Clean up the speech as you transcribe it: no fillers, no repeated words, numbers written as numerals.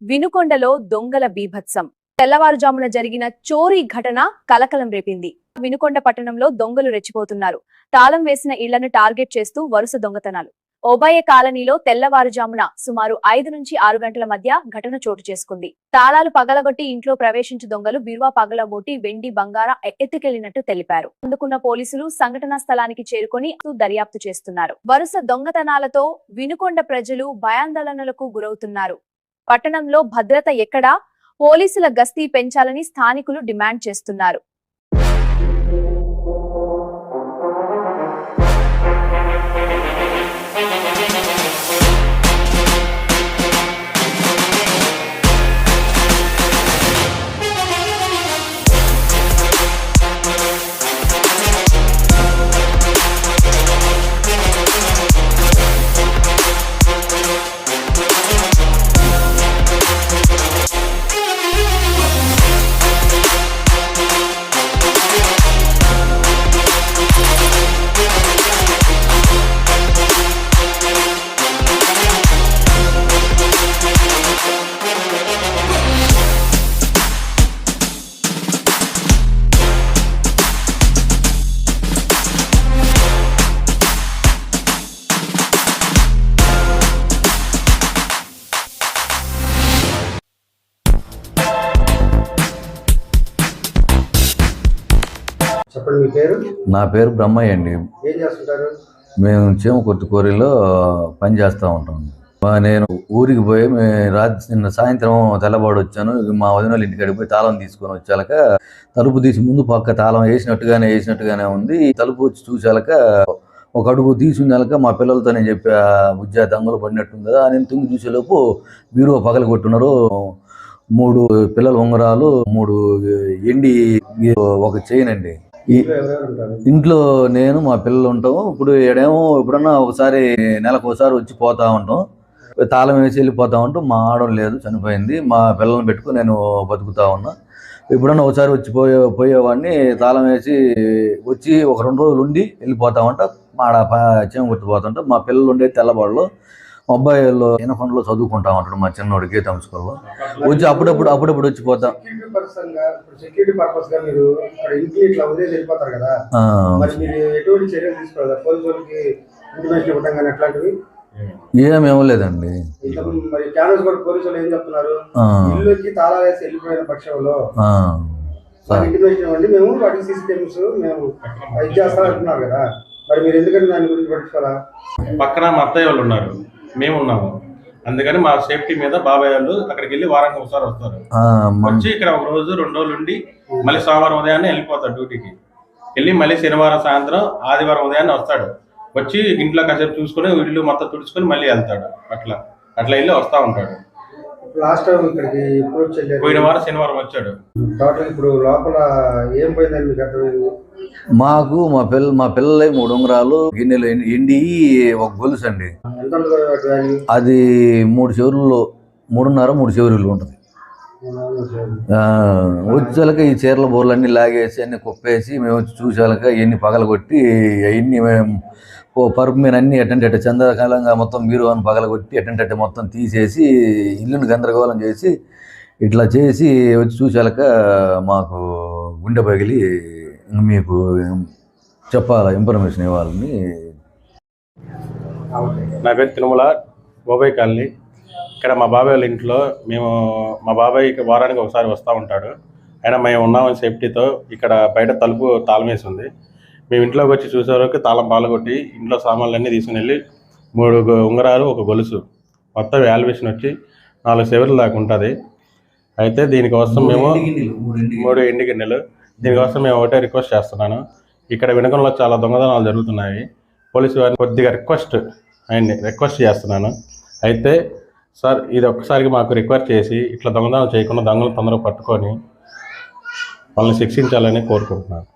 వినుకొండలో దొంగల బీభత్సం. తెల్లవారుజామున జరిగిన చోరీ ఘటన కలకలం రేపింది. వినుకొండ పట్టణంలో దొంగలు రెచ్చిపోతున్నారు. తాళం వేసిన ఇళ్లను టార్గెట్ చేస్తూ వరుస దొంగతనాలు. ఓబయ్య కాలనీలో తెల్లవారుజామున సుమారు 5 నుంచి 6 గంటల మధ్య ఘటన చోటు చేసుకుంది. తాళాలు పగలగొట్టి ఇంట్లో ప్రవేశించి దొంగలు బీరువా పగలగొట్టి వెండి బంగార ఎత్తుకెళ్లినట్టు తెలిపారు. అందుకున్న పోలీసులు సంఘటనా స్థలానికి చేరుకొని దర్యాప్తు చేస్తున్నారు. వరుస దొంగతనాలతో వినుకొండ ప్రజలు భయాందోళనలకు గురవుతున్నారు. పట్టణంలో భద్రత ఎక్కడా? పోలీసుల గస్తీ పెంచాలని స్థానికులు డిమాండ్ చేస్తున్నారు. నా పేరు బ్రహ్మయ్య అండి. ఏం చేస్తుంటారు? మేము చీమకుర్తి కోరిలో పని చేస్తూ ఉంటాం. నేను ఊరికి పోయి నిన్న సాయంత్రం తెల్లబాటు వచ్చాను. మా వదిన ఇంటికాడికి పోయి తాళం తీసుకొని వచ్చాక తలుపు తీసి ముందు పక్క తాళం వేసినట్టుగానే ఉంది. తలుపు వచ్చి చూసాక ఒక అడుగు తీసుకున్నాక మా పిల్లలతో నేను చెప్పి బుజ్జా దొంగలు పడినట్టుంది కదా అని తుంగి చూసేలోపు బీరువా పగలు కొట్టున్నారు. 3 పిల్లల ఉంగరాలు, 3 ఎండి, ఒక చైన్ అండి. ఇంట్లో నేను మా పిల్లలు ఉంటాము. ఇప్పుడు ఏడేమో ఎప్పుడన్నా ఒకసారి నెలకు ఒకసారి వచ్చి పోతా ఉంటాం. తాళం వేసి వెళ్ళిపోతా ఉంటాం. మా ఆడడం లేదు, చనిపోయింది. మా పిల్లల్ని పెట్టుకుని నేను బతుకుతా ఉన్నా. ఎప్పుడన్నా ఒకసారి వచ్చి పోయేవాడిని. తాళం వేసి వచ్చి ఒక 2 రోజులు ఉండి వెళ్ళిపోతా ఉంటా. ఆడ చేమ గుర్తుపోతుంటా. మా పిల్లలు ఉండేది తెల్లబాడులో. మా అబ్బాయిలో వినకొండలో చదువుకుంటా ఉంటాడు. మా చిన్నోడు గీతం స్కూల్లో వచ్చి అప్పుడప్పుడు వచ్చిపోతాం. సెక్యూరిటీ పర్పస్ గా మీరు ఇంట్లో ఇట్లా వదిలేసి వెళ్ళిపోతారు కదా, మరి మీరు ఎటువంటి చర్యలు తీసుకోవాలి? పోలీసులకి ఇంటిమేషన్ ఇవ్వడం కానీ అట్లాంటివి ఏమి ఇవ్వలేదండి. మరి క్యానల్స్ కూడా పోలీసులు ఏం చెప్తున్నారు? ఇల్లుకి తాళాలు వేసి వెళ్ళిపోయిన పక్షంలో ఇంటిమేషన్ ఇవ్వండి, మేము వాటికి సిస్టమ్స్ మేము ఇది చేస్తాం అంటున్నారు కదా. మరి మీరు ఎందుకంటే దాని గురించి పట్టించుకోవాలా? పక్కన మా అత్తయ్య వాళ్ళు ఉన్నారు, మేము ఉన్నాము. అందుకని మా సేఫ్టీ మీద బాబాయ్ వాళ్ళు అక్కడికి వెళ్ళి వారానికి ఒకసారి వస్తారు. వచ్చి ఇక్కడ 1 రోజు 2 రోజులు ఉండి మళ్ళీ సోమవారం ఉదయాన్నే వెళ్ళిపోతాడు డ్యూటీకి. వెళ్ళి మళ్ళీ శనివారం సాయంత్రం, ఆదివారం ఉదయాన్నే వస్తాడు. వచ్చి ఇంట్లో కాసేపు చూసుకుని ఇల్లు మొత్తం తుడుచుకొని మళ్ళీ వెళ్తాడు. అట్లా వెళ్ళి వస్తూ ఉంటాడు. లాస్ట్ టైం ఇక్కడికి పోయిన వారం శనివారం వచ్చాడు. ఇప్పుడు లోపల ఏం పోయిందని మీకు అర్థమైంది? మాకు మా పిల్లలే 3 ఉంగరాలు, గిన్నెలు ఎండి, ఒక గొలుసు అండి. అది 3 చెవుల్లో 3.5 చెవులు ఉంటుంది. వచ్చాక ఈ చీరల బోర్లన్నీ లాగేసి అన్ని కుప్పేసి మేము వచ్చి చూసాక ఎన్ని పగలగొట్టి అవన్నీ మేము పరుపు మీద అన్ని ఎట్టంటే చంద్రకాలంగా మొత్తం మీరు అని పగలగొట్టి ఎట్టంటే మొత్తం తీసేసి ఇల్లుని గందరగోళం చేసి ఇట్లా చేసి వచ్చి చూసాక మాకు గుండె పగిలి మీకు చెప్పాలా, ఇన్ఫర్మేషన్ ఇవ్వాలని. నా పేరు తిరుమల, ఓబయ్య కాలనీ. ఇక్కడ మా బాబాయ్ వాళ్ళ ఇంట్లో మా బాబాయ్ వారానికి ఒకసారి వస్తూ ఉంటాడు. అయినా మేము ఉన్నామని సేఫ్టీతో ఇక్కడ బయట తలుపు తాళం వేసి ఉంది. మేము ఇంట్లోకి వచ్చి చూసేవరకు తాళం పాలగొట్టి ఇంట్లో సామాన్లన్నీ తీసుకుని వెళ్ళి 3 ఉంగరాలు, ఒక గొలుసు, మొత్తం వాల్యుయేషన్ వచ్చి 4 చెవులు దాకా ఉంటుంది. అయితే దీనికోసం మేము 3 ఎండి గిన్నెలు. దీనికోసం మేము ఒకటే రిక్వెస్ట్ చేస్తున్నాను. ఇక్కడ వినుకొండలో చాలా దొంగతనాలు జరుగుతున్నాయి. పోలీసు వారిని కొద్దిగా రిక్వెస్ట్ చేస్తున్నాను. అయితే సార్, ఇది ఒక్కసారికి మాకు రిక్వెస్ట్ చేసి ఇట్లా దొంగతనాలు చేయకుండా దొంగలు తొందరగా పట్టుకొని వాళ్ళని శిక్షించాలని కోరుకుంటున్నాను.